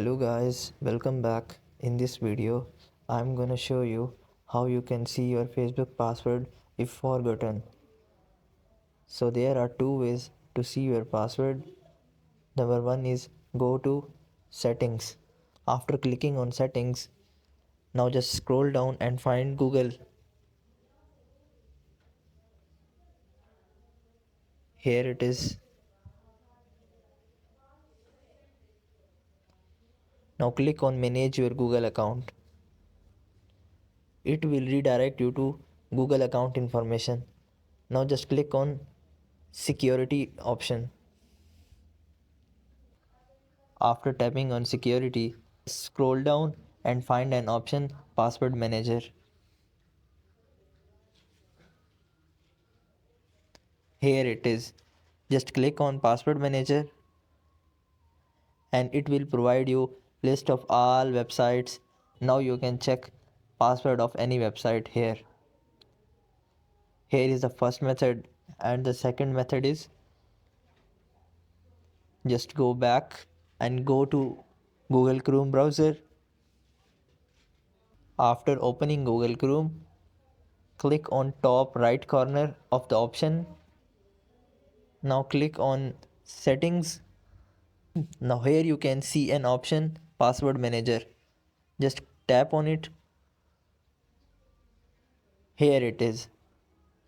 Hello guys, welcome back. In this video, I'm gonna show you how you can see your Facebook password if forgotten. So there are two ways to see your password. Number one is go to settings. After clicking on settings, now just scroll down and find Google. Here it is. Now click on manage your Google account. It will redirect you to Google account information. Now just click on security option. After tapping on security, scroll down and find an option password manager. Here it is. Just click on password manager and it will provide you list of all websites. Now you can check password of any website here. Here is the first method, and the second method is just go back and go to Google Chrome browser. After opening Google Chrome, click on top right corner of the option. Now click on settings. Now here you can see an option password manager. Just tap on it. Here it is.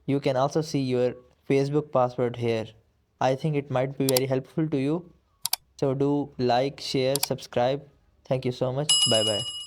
You can also see your Facebook password here. I think it might be very helpful to you. So do like, share, subscribe. Thank you so much. Bye bye.